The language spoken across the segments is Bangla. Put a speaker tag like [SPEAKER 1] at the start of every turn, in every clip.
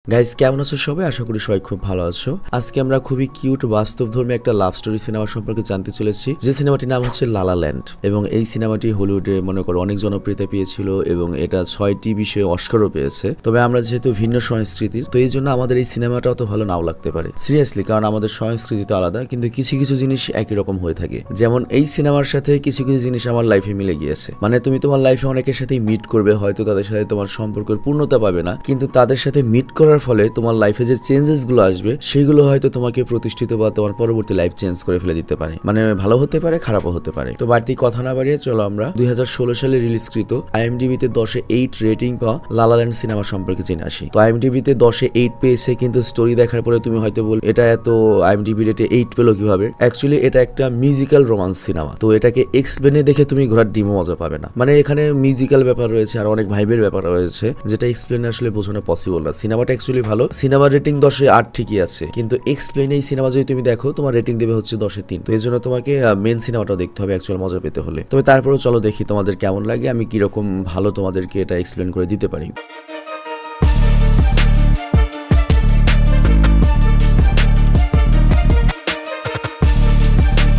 [SPEAKER 1] গাইস কেমন আছো সবাই? আশা করি সবাই খুব ভালো আছো। আজকে আমরা খুবই কিউট বাস্তবধর্মী একটা লাভ স্টোরি সিনেমা সম্পর্কে জানতে চলেছি, যে সিনেমাটির নাম হচ্ছে লালা ল্যান্ড। এবং এই সিনেমাটি হলিউডে মনে করো অনেক জনপ্রিয়তা পেয়েছিল এবং এটা 6টি বিষয়ে অস্কারও পেয়েছে। তবে আমরা যেহেতু ভিন্ন সংস্কৃতির, তো এই জন্য আমাদের এই সিনেমাটা অত ভালো নাও লাগতে পারে সিরিয়াসলি, কারণ আমাদের সংস্কৃতি তো আলাদা, কিন্তু কিছু কিছু জিনিস একই রকম হয়ে থাকে। যেমন এই সিনেমার সাথে কিছু কিছু জিনিস আমার লাইফে মিলে গিয়েছে। মানে তুমি তোমার লাইফে অনেকের সাথেই মিট করবে, হয়তো তাদের সাথে তোমার সম্পর্কের পূর্ণতা পাবে না, কিন্তু তাদের সাথে মিট করার ফলে তোমার লাইফে যে চেঞ্জেস গুলো আসবে সেগুলো হয়তো তোমাকে প্রতিষ্ঠিত বা তোমার পরবর্তী লাইফ চেঞ্জ করে ফেলে দিতে পারে। মানে ভালো হতে পারে, খারাপও হতে পারে। তো বাড়তি কথা না বাড়িয়ে চলো আমরা 2016 সালে রিলিজকৃত আইএমডিবিতে 10-এ 8 রেটিং পাওয়া লালা ল্যান্ড সিনেমা সম্পর্কে জেনে আসি। তো আইএমডিবিতে 10-এ 8 পেয়েছে, কিন্তু স্টোরি দেখার পরে তুমি হয়তো বল এটা এত আইএমডিবি রেটে 8 পেলো কিভাবে। অ্যাকচুয়ালি এটা একটা মিউজিক্যাল রোমান্স সিনেমা, তো এটাকে এক্সপ্লেনে দেখে তুমি ঘোরার ডিমো মজা পাবে না। মানে এখানে মিউজিক্যাল ব্যাপার রয়েছে আর অনেক ভাইবের ব্যাপার রয়েছে, যেটা এক্সপ্লেনে আসলে বোঝানো পসিবল না। সিনেমাটা অ্যাকচুয়ালি ভালো, সিনেমার রেটিং 10-এ 8 ঠিকই আছে, কিন্তু এক্সপ্লেনে এই সিনেমা যদি তুমি দেখো তোমার রেটিং দেবে হচ্ছে 10-এ 3। তো এই জন্য তোমাকে মেন সিনেমাটা দেখতে হবে অ্যাকচুয়াল মজা পেতে হলে। তবে তারপরেও চলো দেখি তোমাদের কেমন লাগে, আমি কিরকম ভালো তোমাদেরকে এটা এক্সপ্লেন করে দিতে পারি।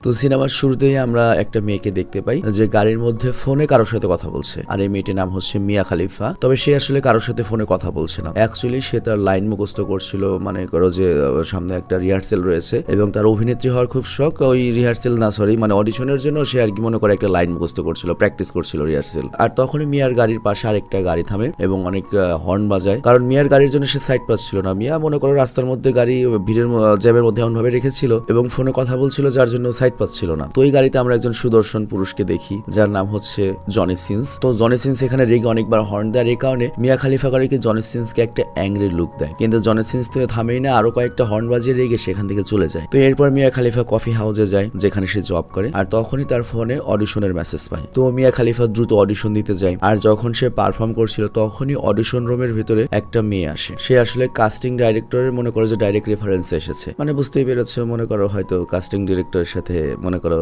[SPEAKER 1] তো সিনেমার শুরুতেই আমরা একটা মেয়েকে দেখতে পাই যে গাড়ির মধ্যে ফোনে কারোর সাথে কথা বলছে, আর এই মেয়েটির নাম হচ্ছে মিয়া খালিফা। তবে সে আসলে কারোর সাথে ফোনে কথা বলছে না, অ্যাকচুয়ালি সে তার লাইন মুখস্থ করছিল। মানে করো যে সামনে একটা রিহার্সেল রয়েছে এবং তার অভিনেত্রী হওয়ার খুব শখ, ওই রিহার্সেল না সরি মানে অডিশনের জন্য সে আর কি মনে করে একটা লাইন মুখস্থ করছিল, প্র্যাকটিস করছিল রিহার্সেল। আর তখনই মিয়ার গাড়ির পাশে আরেকটা গাড়ি থামে এবং অনেক হর্ন বাজায়, কারণ মিয়ার গাড়ির জন্য সে সাইড পাচ্ছিল না। মিয়া মনে করো রাস্তার মধ্যে গাড়ি ভিড়ের জ্যামের মধ্যে এমন ভাবে রেখেছিল এবং ফোনে কথা বলছিল, যার জন্য সাইড পাচ্ছিল না। তো এই গাড়িতে আমরা একজন সুদর্শন পুরুষকে দেখি যার নাম হচ্ছে জনি সিন্স। তো জনি সিন্স এখানে রেগে অনেকবার হর্ন দেয়, এই কারণে মিয়া খালিফা গাড়িকে জনি সিন্সকে একটা অ্যাংরি লুক দেয়, কিন্তু জনি সিন্স থেকে থামেই না, আরো কয়েকটা হর্ন বাজিয়ে রেগে সেখান থেকে চলে যায়। তো এরপর মিয়া খালিফা কফি হাউসে যায় যেখানে সে জব করে, আর তখনই তার ফোনে অডিশনের মেসেজ পায়। তো মিয়া খালিফা দ্রুত অডিশন দিতে যায়, আর যখন সে পারফর্ম করছিল তখনই অডিশন রুমের ভিতরে একটা মেয়ে আসে। সে আসলে কাস্টিং ডাইরেক্টরের মনে করো যে ডাইরেক্ট রেফারেন্স এসেছে, মানে বুঝতেই পেরেছো, মনে করো হয়তো কাস্টিং ডিরেক্টরের সাথে মনে করো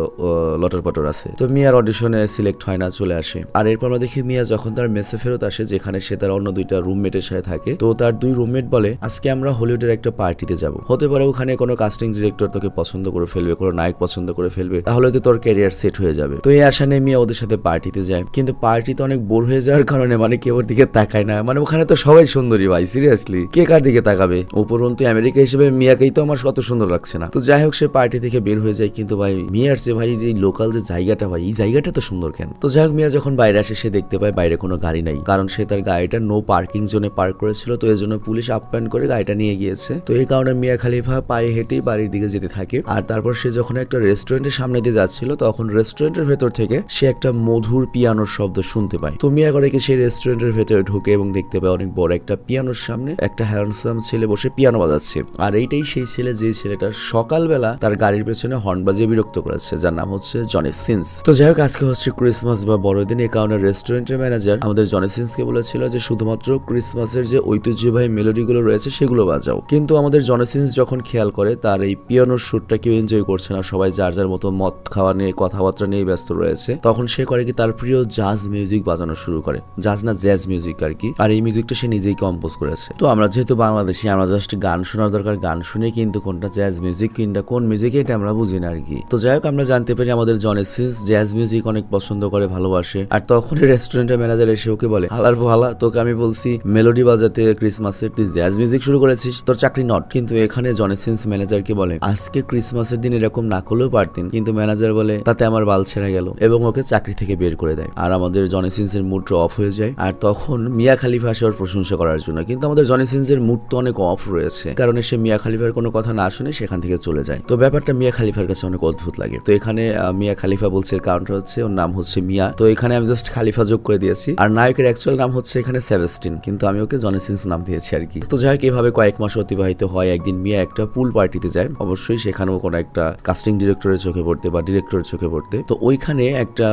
[SPEAKER 1] লটর পটর আছে। তো মিয়ার অডিশনে সিলেক্ট হয় না, চলে আসে। আর এরপর আমরা দেখি মিয়া যখন তার মেসে ফেরত আসে যেখানে সে তার অন্য দুইটা রুমমেটের সাথে থাকে, তো তার দুই রুমমেট বলে আজকে আমরা হলিউডের একটা পার্টিতে যাব, হতে পারে ওখানে কোনো কাস্টিং ডিরেক্টর তোকে পছন্দ করে ফেলবে, কোনো নায়ক পছন্দ করে ফেলবে, তাহলে তো তোর ক্যারিয়ার সেট হয়ে যাবে। তো এই আশা নিয়ে মিয়া ওদের সাথে পার্টিতে যায়, কিন্তু পার্টিতে অনেক বোর হয়ে যাওয়ার কারণে মানে কেউ ওর দিকে তাকায় না। মানে ওখানে তো সবাই সুন্দরী ভাই, সিরিয়াসলি কে কার দিকে তাকাবে? উপরন্তু আমেরিকা হিসেবে মিয়াকেই তো আমার কত সুন্দর লাগছে না। তো যাই হোক সে পার্টি থেকে বের হয়ে যায়, কিন্তু ভাই মিয়ার চেয়ে ভাই যে লোকাল যে জায়গাটা, ভাই এই জায়গাটা তো সুন্দর কেন? তো যাই হোক মিয়া যখন বাইরে আসে সে দেখতে পায় বাইরে কোনো গাড়ি নাই, কারণ সে তার গাড়িটা নো পার্কিং জোনে পার্ক করেছিল। তো এর জন্য পুলিশ আপ্যায়ন করে গাড়িটা নিয়ে গিয়েছে। তো এই কারণে মিয়া খালিফা পায়ে হেঁটেই বাড়ির দিকে যেতে থাকে। আর তারপর সে যখন একটা রেস্টুরেন্টের সামনে দিয়ে যাচ্ছিল তখন রেস্টুরেন্টের ভেতর থেকে সে একটা মধুর পিয়ানোর শব্দ শুনতে পায়। তো মিয়া করে কি সেই রেস্টুরেন্টের ভেতরে ঢুকে এবং দেখতে পায় অনেক বড় একটা পিয়ানোর সামনে একটা হ্যান্ডসাম ছেলে বসে পিয়ানো বাজাচ্ছে। আর এইটাই সেই ছেলে যে ছেলেটা সকালবেলা তার গাড়ির পেছনে হর্ন বাজিয়ে বিরক্ত করেছে, যার নাম হচ্ছে জনি সিন্স। তো যাই হোক আজকে হচ্ছে ক্রিসমাস বা বড়দিন, এই কারণে রেস্টুরেন্টের ম্যানেজার আমাদের জনি সিন্সকে বলেছিল যে শুধুমাত্র ক্রিসমাসের যে ঐতিহ্যবাহী মেলোডিগুলো রয়েছে সেগুলো বাজাও। কিন্তু আমাদের জনি সিন্স যখন খেয়াল করে তার এই পিয়ানোর সুরটা কেউ এনজয় করছে না, সবাই যার যার মতো মদ খাওয়া নিয়ে কথাবার্তা নিয়ে ব্যস্ত রয়েছে, তখন সে করে কি তার প্রিয় জাজ মিউজিক বাজানো শুরু করে, জাজ না জ্যাজ মিউজিক আর কি। আর এই মিউজিকটা সে নিজেই কম্পোজ করেছে। তো আমরা যেহেতু বাংলাদেশি, আমরা জাস্ট গান শোনার দরকার, গান শুনে কিন্তু কোনটা জ্যাজ মিউজিক কিংবা কোন মিউজিক এটা আমরা বুঝি না আর কি। তো যাই হোক আমরা জানতে পারি আমাদের জনি সিন্স জ্যাজ মিউজিক অনেক পছন্দ করে, ভালোবাসে। আর তখন রেস্টুরেন্টের ম্যানেজার এসে ওকে বলে হালার ভালা, তোকে আমি বলছি মেলোডি বাজাতে ক্রিসমাসের, তুই জ্যাজ মিউজিক শুরু করেছিস, তোর চাকরি নট। কিন্তু এখানে জনি সিন্স ম্যানেজারকে বলে আজকে ক্রিসমাসের দিন এরকম না করলেও পারতেন, কিন্তু ম্যানেজার বলে তাতে আমার বাল ছেড়ে গেল এবং ওকে চাকরি থেকে বের করে দেয়। আর আমাদের জনি সিন্সের মুড অফ হয়ে যায়। আর তখন মিয়া খালিফা আসে ওর প্রশংসা করার জন্য, কিন্তু আমাদের জনি সিন্সের মুড তো অনেক অফ রয়েছে, কারণ সে মিয়া খালিফার কোনো কথা না শুনে সেখান থেকে চলে যায়। তো ব্যাপারটা মিয়া খালিফার কাছে অনেক অদ্ভুত লাগে। তো এখানে মিয়া খালিফা বলছে কারণটা হচ্ছে ওর নাম হচ্ছে মিয়া, তো এখানে আমি জাস্ট খালিফা যোগ করে দিয়েছি। আর নায়কের অ্যাকচুয়াল নাম হচ্ছে এখানে সেবাস্টিন, কিন্তু আমি ওকে জনি সিন্স নাম দিয়েছি আর কি। তো যাই হোক এইভাবে কয়েক মাস অতিবাহিত হয়। একদিন মিয়া একটা পুল পার্টিতে যায়, অবশ্যই সেখানেও কোনো একটা কাস্টিং ডিরেক্টরের চোখে পড়তে বা ডিরেক্টরের চোখে পড়তে। তো ওইখানে একটা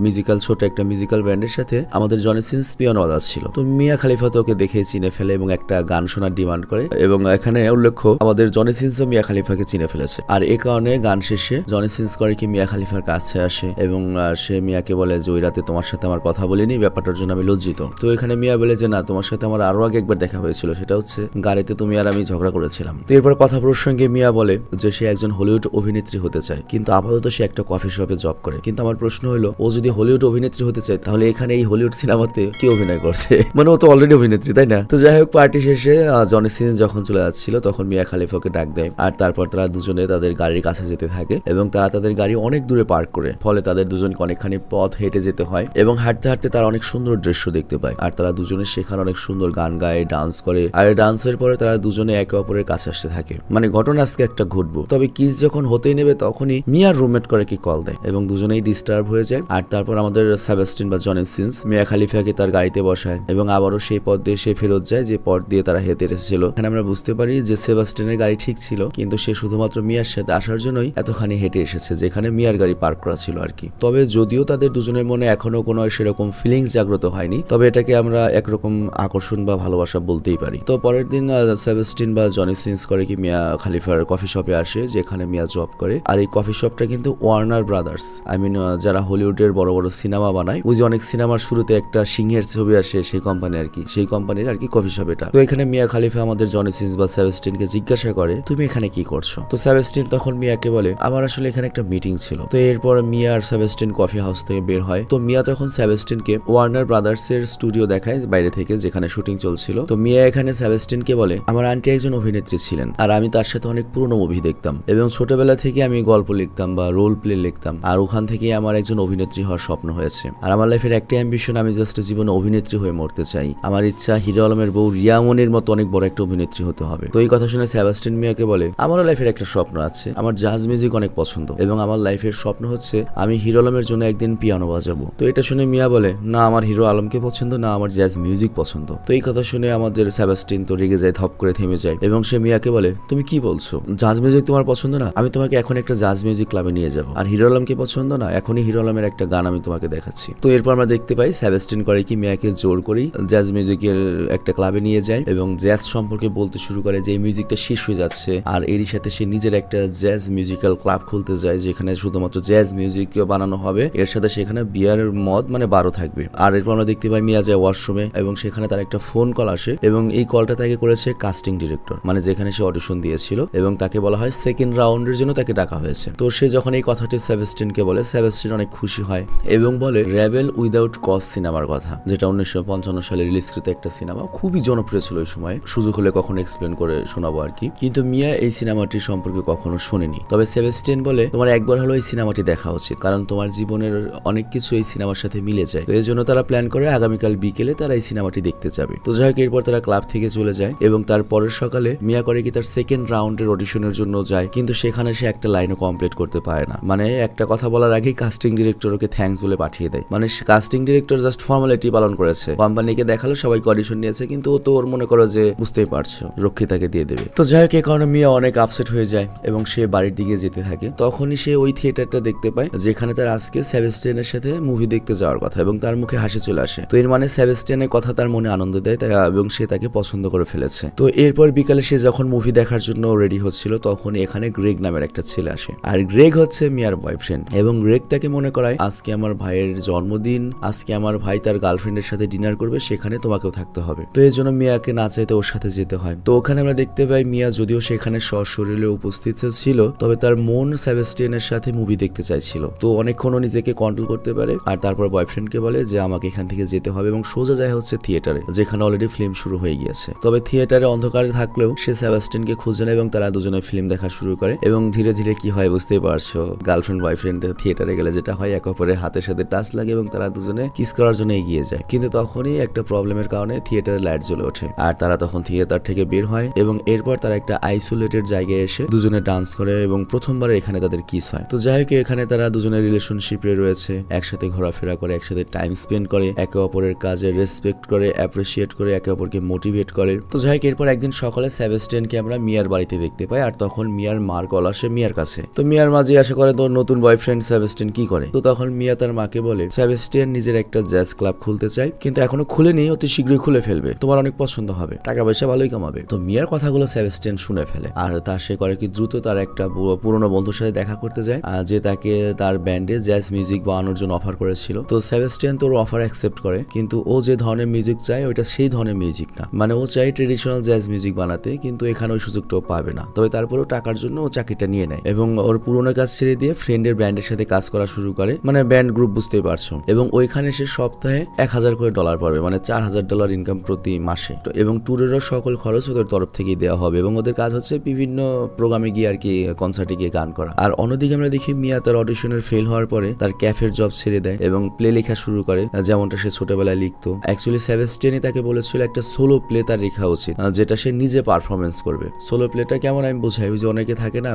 [SPEAKER 1] মিউজিক্যাল ছোট একটা মিউজিক্যাল ব্যান্ডের সাথে আমাদের জনি সিন্স পিয়ানো বাজাচ্ছিল। তো মিয়া খালিফা তো ওকে দেখে চিনে ফেলে এবং একটা গান শোনার ডিমান্ড করে, এবং এখানে উল্লেখ্য আমাদের জনি সিন্সও মিয়া খালিফাকে চিনে ফেলেছে। আর এই কারণে গান শেষে জনি সিন্স করে কি মিয়া খালিফার কাছে আসে এবং সে মিয়াকে বলে যে ওই রাতে তোমার সাথে আমার কথা বলিনি, ব্যাপারটার জন্য আমি লজ্জিত। তো এখানে মিয়া বলে যে না, তোমার সাথে আমার আরো আগে একবার দেখা হয়েছিল, সেটা হচ্ছে গাড়িতে তুমি আর আমি ঝগড়া করেছিলাম। তো এরপর কথা প্রসঙ্গে মিয়া বলে যে সে একজন হলিউড অভিনেত্রী হতে চায়, কিন্তু আপাতত সে একটা কফি শপে জব করে। কিন্তু আমার প্রশ্ন হলো, ও যদি হলিউড অভিনেত্রী হতে চায় তাহলে এখানে এই হলিউড সিনেমাতে কি অভিনয় করছে? মানে ও তো অলরেডি অভিনেত্রী, তাই না? তো যাই হোক, পার্টি শেষে জনি সিন্স যখন চলে যাচ্ছিল তখন মিয়া খালিফাকে ডাক দেয়, আর তারপর তারা দুজনে তাদের গাড়ির কাছে যেতে থাকে এবং তারা তাদের গাড়ি অনেক দূরে পার্ক করে, ফলে তাদের দুজনকে অনেকখানি পথ হেঁটে যেতে হয় এবং হাঁটতে হাঁটতে তারা অনেক সুন্দর দৃশ্য দেখতে পায়। আর তারা দুজনে সেখানে অনেক সুন্দর গান গায়, ডান্স করে, আর ডান্সের পরে তারা দুজনে একে অপরের কাছে আসতে থাকে। মানে ঘটনা আজকে একটা ঘটবো। তবে কিস যখন হতেই নেবে তখনই মিয়ার রুমমেট করে কি কল দেয় এবং দুজনেই ডিস্টার্ব হয়ে যায়। আর তারপর আমাদের সেবাস্টিন বা জনি সিন্স মিয়া খালিফাকে তার গাড়িতে বসায় এবং আবারও সেই পথ দিয়ে সে ফেরত যায় যে পথ দিয়ে তারা হেঁটে এসেছিল। এখানে আমরা বুঝতে পারি যে সেবাস্টিনের গাড়ি ঠিক ছিল, কিন্তু সে শুধুমাত্র মিয়ার সাথে আসার জন্যই এতখানি হেঁটে এসেছে যেখানে মিয়ার গাড়ি পার্ক করা ছিল আর কি। তবে যদিও তাদের দুজনের মনে এখনো কোনো সেরকম ফিলিংস জাগ্রত হয়নি, তবে এটাকে আমরা একরকম আকর্ষণ বা ভালোবাসা বলতেই পারি। তো পরের দিন সেবাস্টিন বা জনি সিন্স করে কি মিয়া খালিফার কফি শপে আসে যেখানে মিয়া জব করে। আর এই কফি শপটা কিন্তু ওয়ার্নার ব্রাদার্স, আই মিন যারা হলিউডের বড় বড় সিনেমা বানায়, ওই যে অনেক সিনেমার শুরুতে একটা সিংহের ছবি আসে, সেই কোম্পানি আর কি, সেই কোম্পানির আর কি কফি শপ এটা। তো এখানে মিয়া খালিফা আমাদের জনি সিন্স বা সেবাস্টিনকে জিজ্ঞাসা করে তুমি এখানে কি করছো? তো সেবাস্টিন তখন মিয়াকে বলে আমার আসলে এখানে একটা মিটিং ছিল। তো এরপর মিয়া আর সেবাস্টিন কফি হাউস থেকে বের হয়। তো মিয়া তখন সেবাস্টিনকে ওয়ার্নার ব্রাদার্স এর স্টুডিও দেখায় বাইরে থেকে, যেখানে শুটিং চলছিল। তো মিয়া এখানে সেবাস্টিনকে বলে আমার আন্টি একজন অভিনেত্রী ছিলেন আর আমি তার সাথে অনেক পুরনো মুভি দেখতাম এবং ছোটবেলা থেকে আমি গল্প লিখতাম বা রোল প্লে লিখতাম, আর ওখান থেকে আমার একজন অভিনেত্রী হওয়ার স্বপ্ন হয়েছে। আর আমার লাইফের একটা অ্যাম্বিশন, আমি জাস্ট জীবনে অভিনেত্রী হয়ে মরতে চাই। আমার ইচ্ছা হিরো আলমের বউ রিয়া মনির মতো অনেক বড় একটা অভিনেত্রী হতে হবে। তো এই কথা শুনে সেবাস্টিন মিয়াকে বলে আমারও লাইফের একটা স্বপ্ন আছে, আমার জাজ মিউজিক অনেক পছন্দ এবং আমার লাইফের স্বপ্ন হচ্ছে আমি হিরো আলমের জন্য একদিন পিয়ানো বাজাবো। তো এটা শুনে মিয়া বলে না, আমার হিরো আলমকে পছন্দ না, আমার জাজ মিউজিক পছন্দ। তো এই কথা শুনে আমাদের সেবাস্টিন তো রেগে যায়, ধপ করে থেমে যায় এবং সে মিয়াকে বলে তুমি কি বলছো? জাজ মিউজিক তোমার পছন্দ না? আমি তোমাকে এখন একটা জাজ মিউজিক ক্লাবে নিয়ে যাবো। আর হিরো আলমকে পছন্দ না? এখনই হিরো আলমের একটা গান আমি তোমাকে দেখাচ্ছি। তো এরপর আমরা দেখতে পাই সেবাস্টিন করে কি মিয়াকে জোর করেই জাজ মিউজিকের একটা ক্লাবে নিয়ে যায় এবং জ্যাজ সম্পর্কে বলতে শুরু করে যে এই মিউজিকটা শেষ হয়ে যাচ্ছে, আর এরই সাথে সে নিজের একটা জ্যাজ মিউজিক্যাল ক্লাব খুলতে যায় যেখানে শুধুমাত্র জ্যাজ মিউজিক বানানো হবে, এর সাথে সেখানে বিয়ার মদ মানে 12 থাকবে। আর এরপর আমরা দেখতে পাই মিয়া যায় ওয়াশরুমে এবং সেখানে তার একটা ফোন কল আসে এবং এই কলটা তাকে করেছে কাস্টিং ডিরেক্টর, মানে যেখানে সে অডিশন দিয়েছিল এবং তাকে বলা হয় সেকেন্ড রাউন্ডের জন্য তাকে ডাকা হয়েছে। তো সে যখন এই কথাটি সেবাস্টিনকে বলে, সেবাস্টিন অনেক খুশি হয় এবং বলে রেবেল উইদাউট কজ সিনেমার কথা, যেটা 1955 সালে রিলিজকৃত একটা সিনেমা, খুবই জনপ্রিয় ছিল ওই সময়। সুযোগ হলে কখনো এক্সপ্লেন করে শোনাবো আর কি। কিন্তু মিয়া এই সিনেমাটি সম্পর্কে কখনো শুনেনি। তবে সেবাস্টিন বলে তোমার একবার হলো এই সিনেমাটি দেখা উচিত, কারণ তোমার জীবনের অনেক কিছু এই সিনেমার সাথে মিলে যায়। তো এই জন্য তারা প্ল্যান করে আগামীকাল বিকেলে তারা এই সিনেমাটি দেখতে যাবে। তো যাই হোক, এরপর তারা ক্লাব থেকে চলে যায় এবং তার পরের সকালে মিয়া করে কি তার সেকেন্ড রাউন্ডের অডিশনের জন্য যায়, কিন্তু সেখানে সে একটা লাইনও কমপ্লিট করতে পারে না। মানে একটা কথা বলার আগেই কাস্টিং ডিরেক্টর ওকে থ্যাঙ্কস বলে পাঠিয়ে দেয়। মানে কাস্টিং ডিরেক্টর জাস্ট ফর্মালিটি পালন করেছে, কোম্পানিকে দেখালো সবাইকে অডিশন নিয়েছে, কিন্তু ও তো ওর মনে করো যে বুঝতেই পারছো রক্ষিতাকে দিয়ে দেবে। তো যাই হোক, এই কারণে মিয়া অনেক আপসেট হয়ে যায় এবং সে বাড়ির দিকে যেতে থাকে। তখনই সে ওই থিয়েটারটা দেখতে পায় যেখানে তার আজকে সেবাস্টিয়ানের সাথে মুভি দেখতে যাওয়ার কথা এবং তার মুখে হাসি চলে আসে। তো এর মানে সেবাস্টিয়ানের কথা তার মনে আনন্দ দেয় এবং সে তাকে পছন্দ করে ফেলেছে। তো এরপর বিকালে সে যখন মুভি দেখার জন্য রেডি হচ্ছিল তখন এখানে গ্রেগ নামের একটা ছেলে আসে, আর গ্রেগ হচ্ছে মিয়ার বয়ফ্রেন্ড এবং গ্রেগ তাকে মনে করায় আজকে আমার ভাইয়ের জন্মদিন, আজকে আমার ভাই তার গার্লফ্রেন্ডের সাথে ডিনার করবে, সেখানে তোমাকেও থাকতে হবে। তো এই জন্য মিয়াকে না চাইতে ওর সাথে যেতে হয়। তো ওখানে আমরা দেখতে পাই মিয়া যদিও সেখানে সশরীরে উপস্থিত ছিল, তবে তার মন সেবাস্টিয়ানের সাথে মুভি দেখতে চাইছিল। তো অনেকক্ষণ নিজেকে কন্ট্রোল করতে পারে আর তারপর বয়ফ্রেন্ডকে বলে যে আমাকে এখান থেকে যেতে হবে এবং সোজা যায় হচ্ছে থিয়েটারে, যেখানে অলরেডি ফিল্ম শুরু হয়ে গিয়েছে। তবে থিয়েটারে অন্ধকারে থাকলেও সে সেবাস্টিয়ানকে খুঁজে নেয় এবং তারা দুজনে ফিল্ম দেখা শুরু করে এবং ধীরে ধীরে কি হয় বুঝতেই পারছো, গার্লফ্রেন্ড বয়ফ্রেন্ড থিয়েটারে গেলে যেটা হয় এক অপরের হাতের সাথে টাচ লাগে এবং তারা দুজনে কিস করার জন্য এগিয়ে যায়। কিন্তু তখনই একটা প্রবলেমের কারণে থিয়েটারের লাইট জ্বলে ওঠে আর তারা তখন থিয়েটার থেকে বের হয় এবং এরপর তারা একটা আইসোলেটেড জায়গায় এসে দুজনে ডান্স করে এবং প্রথমবার এখানে তাদের কিস হয়। তো যাই হোক, এখানে তারা দুজনের রিলেশনশিপে রয়েছে, একসাথে ঘোরাফেরা করে, একসাথে টাইম স্পেন্ড করে, একে অপরের কাজে রেসপেক্ট করে, অ্যাপ্রিসিয়েট করে, একে অপরকে মোটিভেট করে। তো যাই হোক, এরপর একদিন সকালে সেবাস্টিয়ানকে আমরা মিয়ার বাড়িতে দেখতে পাই আর তখন মিয়ার মার কল আসে মিয়ার কাছে। তো মিয়ার মা জিজ্ঞাসা করে তোর নতুন বয়ফ্রেন্ড সেবাস্টিয়ান কি করে? তো তখন মিয়া তার মাকে বলে সেবাস্টিয়ান নিজের একটা জ্যাজ ক্লাব খুলতে চায়, কিন্তু এখনো খুলেনি, অতি শীঘ্রই খুলে ফেলবে, তোমার অনেক পছন্দ হবে, টাকা পয়সা ভালোই কামাবে। তো মিয়ার কথাগুলো সেবাস্টিয়ান শুনে ফেলে আর তা সে করে কি দ্রুত তার একটা পুরনো বন্ধুর সাথে দেখা করতে যায়, যে তাকে তার ব্যান্ডে জ্যাজ মিউজিক বানানোর জন্য অফার করেছিল। তো সেবাস্টিয়ান তোর অফার অ্যাকসেপ্ট করে, কিন্তু ও যে ধরনের মিউজিক চায় ওইটা সেই ধরনের মিউজিক না, মানে ও চাই ট্রেডিশনাল জ্যাজ মিউজিক বানাতে, কিন্তু এখানে ওই সুযোগটাও পাবে না। তবে তারপরেও টাকার জন্য ও চাকরিটা নিয়ে নেয় এবং ওর পুরোনো কাজ ছেড়ে দিয়ে ফ্রেন্ডের ব্যান্ডের সাথে কাজ করা শুরু করে, মানে ব্যান্ড গ্রুপ বুঝতেই পারছো। এবং ওইখানে সে সপ্তাহে $1000 করে পাবে, মানে $4000 ইনকাম প্রতি মাসে। এবং ট্যুরেরও সকল খরচ ওদের তরফ থেকেই দেওয়া হবে এবং ওদের কাজ হচ্ছে বিভিন্ন প্রোগ্রামে গিয়ে আর কি কনসার্টে গিয়ে গান করা। আর অন্যদিকে আমরা দেখি মিয়া তার অডিশনের ফেল হওয়ার পরে তার ক্যাফের জব ছেড়ে দেয় এবং প্লে লেখা শুরু করে, যেমনটা সে ছোটবেলায় লিখতো। অ্যাকচুয়ালি সেবাস্টিয়ানই তাকে বলেছিল একটা সোলো প্লে তার লেখা উচিত, যেটা সে নিজে পারফরমেন্স করবে। সোলো প্লেটা কেমন আমি বোঝাই, ওই যে অনেকে থাকে না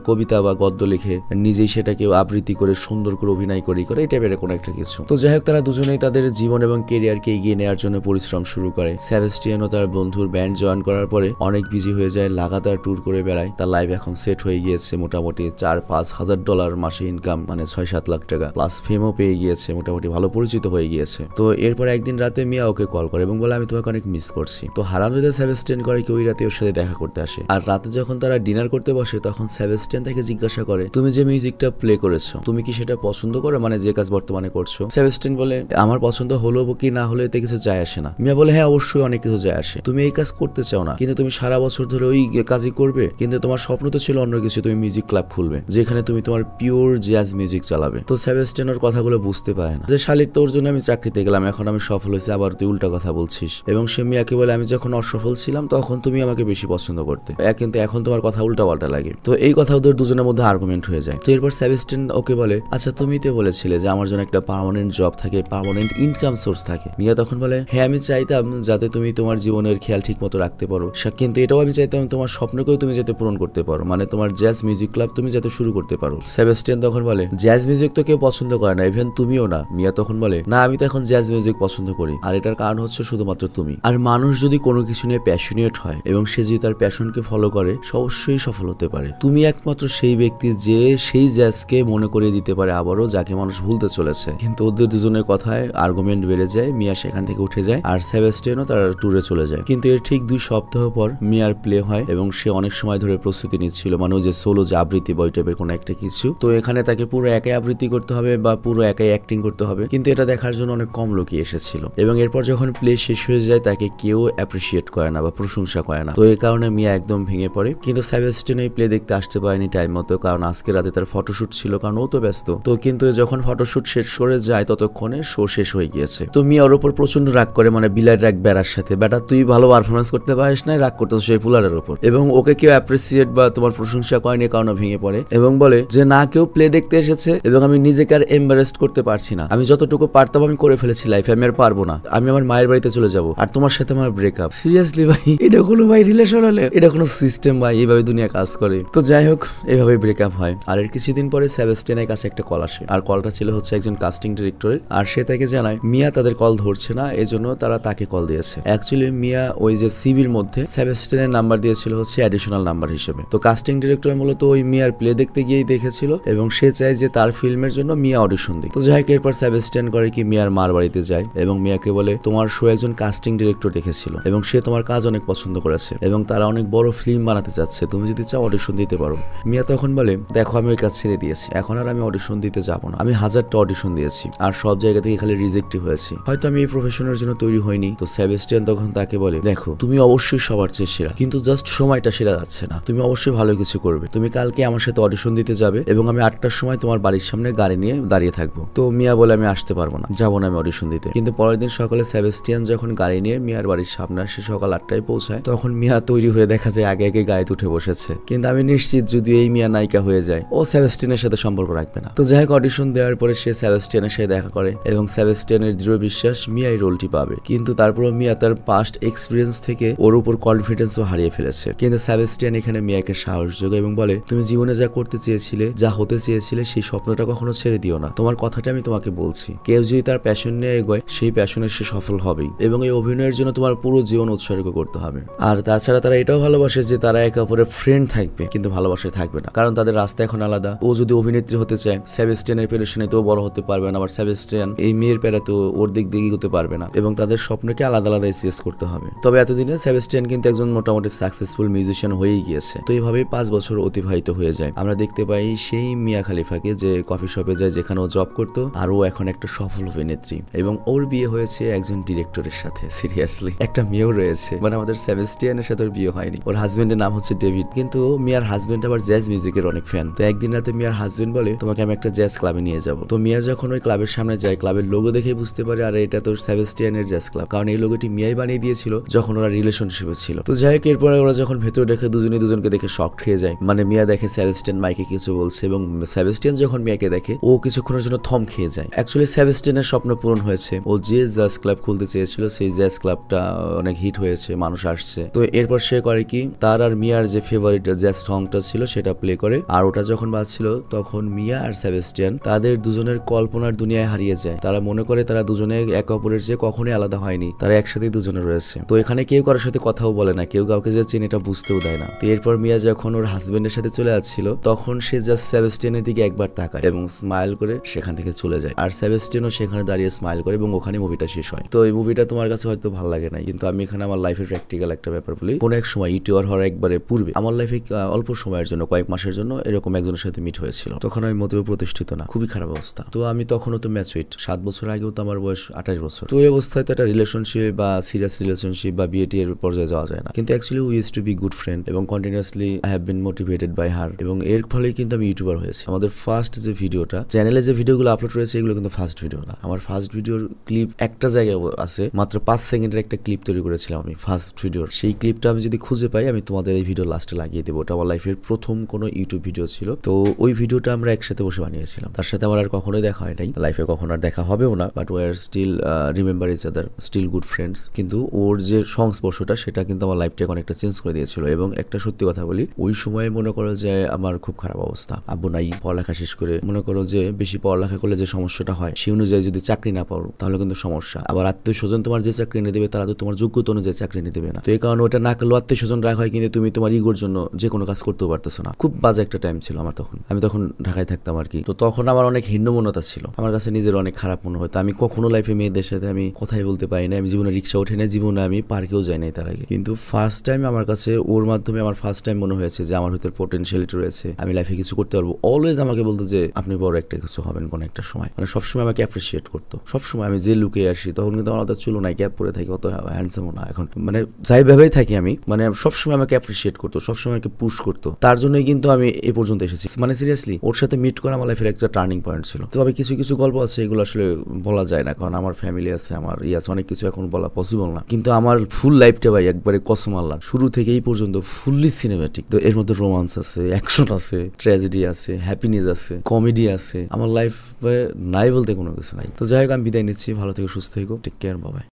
[SPEAKER 1] কবিতা বা গদ্য লিখে নিজেই সেটাকে আবৃত্তি করে সুন্দর করে অভিনয় করে এই টাইপের কোনো একটা কিছু। তো যাই হোক, তারা দুজনেই তাদের জীবন এবং কেরিয়ারকে এগিয়ে নেওয়ার জন্য পরিশ্রম শুরু করে। সেবাস্টিয়ানও তার বন্ধুর ব্যান্ড জয়েন করার পরে অনেক বিজি হয়ে যায়, লাগাতার ট্যুর করে বেড়ায়। তার লাইফ এখন সেট হয়ে গিয়েছে, মোটামুটি $4-5 হাজার মাসে ইনকাম, মানে 6-7 লাখ টাকা প্লাস ফেমও পেয়ে গিয়েছে, মোটামুটি ভালো পরিচিত হয়ে গিয়েছে। তো এরপর একদিন রাতে মিয়া ওকে কল করে এবং বলে আমি তোমাকে অনেক মিস করছি। তো হারামজাদা সেবাস্টিয়ান করে কি ওই রাতে ওর সাথে দেখা করতে আসে। আর রাতে যখন তারা ডিনার করতে বসে তখন সেবাস্টিয়ান তাকে জিজ্ঞাসা করে তুমি যে মিউজিকটা প্লে করেছো তুমি কি সেটা পছন্দ করো, মানে যে কাজ বর্তমানে করছো। সেবাস্টিয়ান বলে আমার পছন্দ হলো কি না হলে এতে কিছু যায় আসে না। মিয়া বলে হ্যাঁ অবশ্যই অনেক কিছু যায় আসে, তুমি এই কাজ করতে চাও না কিন্তু তুমি সারা বছর ধরে ওই কাজই করবে, কিন্তু তোমার স্বপ্ন তো ছিল অন্য কিছু, তুমি মিউজিক ক্লাব খুলবে যেখানে তুমি তোমার পিওর জ্যাজ মিউজিক চালাবে। তো সেবাস্টিয়ানের কথাগুলো বুঝতে পারে না যে শালিক তোর জন্য আমি চাকরিতে গেলাম, এখন আমি সফল হয়েছি, আবার তুই উল্টা কথা বলছিস। এবং সে মিয়াকে বলে আমি যখন অসফল ছিলাম তখন তুমি আমাকে বেশি পছন্দ করতে, কিন্তু এখন তোমার কথা উল্টা পাল্টা লাগে। তো এই কথা ওদের দুজনের মধ্যে আর্গুমেন্ট হয়ে যায়। তো এরপর সেবাস্টিয়ান ওকে বলে আচ্ছা তুমি তো বলেছিলে যে আমার জন্য একটা পার্মানেন্ট জব থাকে, পার্মানেন্ট ইনকাম সোর্স থাকে। মিয়া তখন বলে হ্যাঁ আমি চাইতাম যাতে তুমি তোমার জীবনের খেয়াল ঠিক মতো রাখতে পারো, কিন্তু এটাও আমি চাইতাম তোমার স্বপ্নকেও তুমি যাতে পূরণ করতে পারো, মানে তোমার জ্যাজ মিউজিক ক্লাব তুমি যাতে শুরু করতে পারো। সেবাস্টিয়ান তখন বলে জ্যাজ মিউজিক তো কেউ পছন্দ করে না, ইভেন তুমিও না। মিয়া তখন বলে না আমি তো এখন জ্যাজ মিউজিক পছন্দ করি, আর এটার কারণ হচ্ছে শুধুমাত্র তুমি। আর মানুষ যদি কোনো কিছু নিয়ে প্যাশনেট হয় এবং সে যদি তার প্যাশনকে ফলো করে অবশ্যই সফল হতে পারে। তুমি একমাত্র সেই ব্যক্তি যে সেই জ্যাজকে মনে করিয়ে দিতে পারে আবারও যাকে মানুষ ভুলতে চলেছে। কিন্তু ওদের দুজনের কথায় আর্গুমেন্ট বেড়ে যায়, মিয়া সেখান থেকে উঠে যায় আর সেবাস্টিয়ানও তার ট্যুরে চলে যায়। কিন্তু এর ঠিক 2 সপ্তাহ পর মিয়ার প্লে হয় এবং সে অনেক সময় ধরে প্রস্তুতি নিচ্ছিল, মানে ওই যে সোলো যে আবৃত্তি বই টাইপের কোনো একটা কিছু। তো এখানে তাকে পুরো একাই আবৃত্তি করতে হবে বা পুরো একাই অ্যাক্টিং করতে হবে, কিন্তু এটা দেখার জন্য অনেক কম লোকই এসেছিল। এবং এরপর যখন প্লে শেষ হয়ে যায় তাকে কেউ অ্যাপ্রিসিয়েট করে না বা প্রশংসা করে না। তো এই কারণে মিয়া একদম ভেঙে পড়ে। কিন্তু সেবাস্টিয়ান এই প্লে দেখতে আসতে পারেনি টাইম মতো, কারণ আজকে রাতে তার ফটোশুট ছিল, কারণ ও তো ব্যস্ত। তো কিন্তু যখন ফটোশুট শেষ করে যায় ততক্ষণে শো শেষ হয়ে গিয়েছে। তো মিয়া ওর উপর প্রচন্ড রাগ করে, মানে বিলার রাগ বেড়ার সাথে, বেটা তুই ভালো পারফরমেন্স করতে পারিস না, রাগ করতেছ সেই পুলারের উপর। এবং ওকে কেউ অ্যাপ্রিসিয়েট বা তোমার প্রশংসা করেনি কারণে ভেঙে পড়ে এবং বলে যে না কেউ প্লে দেখতে এসেছে এবং আমি নিজেকে আর এম্বারেস্ট করতে পারছি না, আমি যতটুকু পারতাম আমি করে ফেলেছি লাইফে, আমি আর পারবো না, আমি আমার মায়ের বাড়িতে চলে যাবো আর তোমার সাথে আমার ব্রেকআপ। সিরিয়াসলি ভাই এটা কোনো ভাই রিলেশন হলে এটা কোনো সিস্টেম ভাই, এইভাবে দুনিয়া কাজ করে। তো যাই হোক এইভাবে ব্রেকআপ হয়। আর এর কিছুদিন পরে সেবাস্টিয়ানের কাছে একটা কল আসে, আর কলটা ছিল হচ্ছে একজন কাস্টিং ডিরেক্টরের। আর সে তাকে জানায় মিয়া তাদের কল ধরছে না, এজন্য তারা তাকে কল দিয়েছে। অ্যাকচুয়ালি মিয়া ওই যে সিভির মধ্যে সেবাস্টিয়ানের নাম্বার দিয়েছিল হচ্ছে অ্যাডিশনাল নাম্বার হিসেবে। তো কাস্টিং ডিরেক্টর মূলত ওই মিয়ার প্লে দেখতে গিয়েই দেখেছিল এবং সে চায় যে তার ফিল্মের জন্য মিয়া অডিশন দিক। তো যাই হোক এরপর সেবাস্টিয়ান করে কি মিয়ার মার বাড়িতে যায় এবং মিয়াকে বলে তোমার শো একজন কাস্টিং ডিরেক্টর দেখেছিল এবং সে তোমার কাজ অনেক পছন্দ করেছে এবং তারা অনেক বড় ফিল্ম বানাতে চাচ্ছে, তুমি যদি চাও অডিশন দিতে পারো। মিয়া তখন বলে দেখো আমি ওই কাজ ছেড়ে দিয়েছি, এখন আর আমি অডিশন দিতে যাবো না, আমি 1000টা অডিশন দিয়েছি আর সব জায়গা থেকে খালি রিজেক্টই হয়েছি, হয়তো আমি এই প্রফেশনের জন্য তৈরি হইনি। তো সেবাস্টিয়ান তখন তাকে বলে দেখো তুমি অবশ্যই সবার চেয়ে সেরা, কিন্তু জাস্ট সময়টা সেরা যাচ্ছে না, তুমি অবশ্যই ভালো কিছু করবে, তুমি কালকে আমার সাথে অডিশন দিতে যাবে এবং আমি 8টার সময় তোমার বাড়ির সামনে গাড়ি নিয়ে দাঁড়িয়ে থাকবো। তো মিয়া বলে আমি আসতে পারবো না, যাবো না আমি অডিশন দিতে। কিন্তু পরের দিন সকালে সেবাস্টিয়ান যখন গাড়ি নিয়ে মিয়ার বাড়ির সামনে আসে সকাল 8টায় পৌঁছায়, তখন মিয়া তৈরি হয়ে দেখা যায় আগে আগে গাড়িতে উঠে বসেছে। কিন্তু আমি নিশ্চিত যদি এই মিয়া নায়িকা হয়ে যায় ও সেবাস্টিয়ানের সাথে সম্পর্ক রাখবে না। তো যাই হোক অডিশন দেওয়ার পরে সে সেবাস্টিয়ানের সাথে দেখা করে এবং সেবাস্টিয়ানের দৃঢ় বিশ্বাস মিয়া এই রোলটি পাবে। কিন্তু তারপর মিয়া তার পাস্ট এক্সপিরিয়েন্স থেকে ওর উপর কনফিডেন্সও হারিয়ে ফেলেছে। কিন্তু সেবাস্টিয়ান এখানে মিয়াকে সাহস যোগায় এবং বলে তুমি জীবনে যা করতে চেয়েছিলে, যা হতে চেয়েছিলে, সেই স্বপ্নটা কখনো ছেড়ে দিও না। তোমার কথাটা আমি তোমাকে বলছি, কেউ যদি তার প্যাশন নিয়ে এগোয় সেই প্যাশনে সে সফল হবেই এবং এই অভিনয়ের জন্য তোমার পুরো জীবন উৎসর্গ করতে হবে। আর তাছাড়া তারা এটাও ভালোবাসে যে তারা একে অপরের ফ্রেন্ড থাকবে, কিন্তু ভালোবাসায় থাকবে না, কারণ তাদের রাস্তা এখন আলাদা। ও যদি অভিনেত্রী হতে চায় সেবাস্টিয়ানের পেরেশানে তো বড় হতে পারবে না, আবার সেবাস্টিয়ান এই মেয়ের প্যারা তো ওর দিক দিয়ে এগোতে পারবে না এবং তাদের স্বপ্নকে আলাদা আলাদা চেস করতে হবে। তবে এতদিনে সেবাস্টিয়ান কিন্তু একজন মোটামুটি সাকসেসফুল মিউজিশিয়ান হয়েই গিয়েছে। তো এইভাবেই 5 বছর অতিবাহিত হয়ে হয়ে যায়। আমরা দেখতে পাই সেই মিয়া খালিফাকে যে কফি শপে যায় যেখানে ও জব করতো, আর ও এখন একটা সফল অভিনেত্রী এবং ওর বিয়ে হয়েছে একজন ডিরেক্টরের সাথে। সিরিয়াসলি একটা মেয়েও রয়েছে, মানে আমাদের সেবাস্টিয়ানের সাথে ওর বিয়ে হয়নি। ওর হাজবেন্ডের নাম হচ্ছে ডেভিড, কিন্তু মিয়ার হাজবেন্ড আবার জ্যাজ মিউজিকের অনেক ফ্যান। তো একদিন রাতে মিয়ার হাজবেন্ড বলে তোমাকে আমি একটা জ্যাজ ক্লাবে নিয়ে যাবো। তো মিয়া যখন ওই ক্লাবের সামনে যায়, ক্লাবের লোগো দেখে বুঝতে পারে আর এটা তো সেবাস্টিয়ানের জ্যাজ ক্লাব, কারণ এই লোগোটি মিয়াই বানিয়ে দিয়েছিল যখন ওরা রিলেশনশিপে ছিল। তো যাই হোক, এরপরে ওরা যখন ভেতরে দেখে দুজনে দুজনকে দেখে শক খেয়ে যায়। মানে মিয়া দেখে সেবাস্টিয়ান মাইকে কিছু বলছে এবং সেবাস্টিয়ান যখন মিয়াকে দেখে ও কিছুক্ষণের জন্য থম খেয়ে যায়। অ্যাকচুয়ালি সেবাস্টিয়ানের স্বপ্ন পূরণ হয়েছে, ও যে জ্যাজ ক্লাব খুলতে চেয়েছিল সেই জ্যাজ ক্লাবটা অনেক হিট হয়েছে, মানুষ আসছে। তো এরপর সে করে কি, তার আর মিয়ার যে ফেভারিট জ্যাজ সংটা ছিল সেটা প্লে করে, আর ওটা যখন বাজছিল তখন মিয়া আর সেবাস্টিয়ান তাদের দুজনের কল্পনার দুনিয়ায় হারিয়ে যায়। তারা মনে করে তারা দুজনে একে অপরের চেয়ে কখনোই আলাদা হয়নি, তারা একসাথেই দুজনে রয়েছে। তো এখানে কেউ কারোর সাথে কথাও বলে না, কেউ কাউকে যে চেনে এটা বুঝতেও দেয় না। তো এরপর মিয়া যখন ওর হাজবেন্ডের সাথে চলে যাচ্ছিল তখন সে জাস্ট সেবাস্টিয়ানের দিকে একবার তাকায় এবং স্মাইল করে সেখান থেকে চলে যায়, আর সেবাস্টিয়ানও সেখানে দাঁড়িয়ে স্মাইল করে এবং ওখানে মুভিটা শেষ হয়। তো এই মুভিটা তোমার কাছে হয়তো ভালো লাগে না, কিন্তু আমি এখানে আমার লাইফের প্র্যাকটিক্যাল একটা ব্যাপার বলি। কোনো এক সময় ইউটিউবার হওয়ার একবারে পূর্বে আমার লাইফে অল্প সময়ের জন্য, কয়েক মাসের জন্য এরকম একজনের সাথে মিট হয়েছিল। তখন আমি মোটেও প্রতিষ্ঠিত না, খুবই খারাপ অবস্থা। তো আমি তখনও তো ম্যাচুইট, 7 বছর আগেও তো আমার বয়স 28 বছর। তো এই অবস্থায় তো একটা রিলেশনশিপ বা সিরিয়াস রিলেশনশিপ বা বিএটি এর পর্যায়ে যাওয়া যায় না, কিন্তু actually we use to be good friend এবং continuously I have been motivated by her, এবং এর ফলেই কিন্তু আমি ইউটিউবার হয়েছি। আমাদের ফার্স্ট যে ভিডিওটা চ্যানেলে যে ভিডিওগুলো আপলোড রয়েছে এগুলো কিন্তু ফার্স্ট ভিডিও না। আমার ফার্স্ট ভিডিওর ক্লিপ একটা জায়গায় আছে, মাত্র 5 সেকেন্ডের একটা ক্লিপ তৈরি করেছিলাম আমি ফার্স্ট ভিডিওর। সেই ক্লিপটা আমি যদি খুঁজে পাই আমি তোমাদের এই ভিডিও লাস্টে লাগিয়ে দেবো। ওটা আমার লাইফের প্রথম কোনো ইউটিউব ভিডিও ছিল। তো ওই ভিডিওটা আমরা একসাথে বসে বানিয়েছিলাম। তার সাথে আমার আর কখনোই দেখা হয় নাই, লাইফে কখনো আর দেখা হবেও না, but we are still remember each other, still good friends. কিন্তু ওর যে সংস্পর্শটা সেটা কিন্তু আমার লাইফটাকে অনেকটা চেঞ্জ করে দিয়েছিল। এবং একটা সত্যি কথা বলি, ওই সময় মনে করো যে আমার খুব খারাপ অবস্থা, আব্বু নাই, পড়ালেখা শেষ করে মনে করো যে বেশি পড়ালেখা করলে যে সমস্যাটা হয় সেই অনুযায়ী যদি চাকরি না পাও তাহলে কিন্তু সমস্যা। আবার আত্মীয় স্বজন তোমার যে চাকরি এনে দেবে তারা তো তোমার যোগ্যতা অনুযায়ী চাকরি এনে দেবে না। তো এই কারণে ওটা না করলেও আত্মীয় স্বজন রাগ হয়, কিন্তু তুমি তোমার ইগোর জন্য যে কোনো কাজ করতেও পারতেছো না। খুব বাজে একটা টাইম ছিল আমার তখন, আমি তখন ঢাকায় থাকতাম আর কি। তো তখন আমার অনেক হীনমন্যতা ছিল, আমার কাছে নিজের অনেক খারাপ মনে হতো। আমি কখনো লাইফে মেয়েদের সাথে আমি কথাই বলতে পারি না, আমি জীবনে রিক্সা উঠে নাই, জীবনে আমি পার্কেও যাই নাই তার আগে। কিন্তু ফার্স্ট টাইম আমার কাছে ওর মাধ্যমে আমার ফার্স্ট টাইম মনে হয়েছে যে আমার ভিতরে পটেনশিয়ালিটি রয়েছে, আমি লাইফে কিছু করতে পারবো। অলওয়েজ আমাকে বলতো যে আপনি বড় একটা কিছু হবেন কোনো একটা সময়, মানে সবসময় আমাকে অ্যাপ্রিসিয়েট করতো। সবসময় আমি যে লুকে আসি তখন কিন্তু আমার চুলো নাই, ক্যাপ পরে থাকি, অত হ্যান্ডসামও না এখন, মানে যাই ভাবেই থাকি আমি, মানে সবসময় আমাকে অ্যাপ্রিসিয়েট করতো, সবসময় আমাকে পুশ করতো। তার জন্যই কিন্তু আমি এই পর্যন্ত এসেছি। মানে সিরিয়াসলি ওর সাথে মিট করা আমার লাইফের একটা টার্নিং পয়েন্ট ছিল। তো আমি কিছু কিছু গল্প আছে এগুলো আসলে বলা যায় না, কারণ আমার ফ্যামিলি আছে, আমার আছে, অনেক কিছু এখন বলা পসিবল না। কিন্তু আমার ফুল লাইফটা ভাই একবারে কসম আল্লাহ শুরু থেকে এই পর্যন্ত ফুললি সিনেম্যাটিক। তো এর মধ্যে রোমান্স আছে, অ্যাকশন আছে, ট্র্যাজেডি আছে, হ্যাপিনেস আছে, কমেডি আছে। আমার লাইফে নাই বলতে কোনো কিছু নাই। তো যাই হোক, আমি বিদায় নিচ্ছি। ভালো থেকে সুস্থ থেকো, টেক কেয়ার, বাই বাই।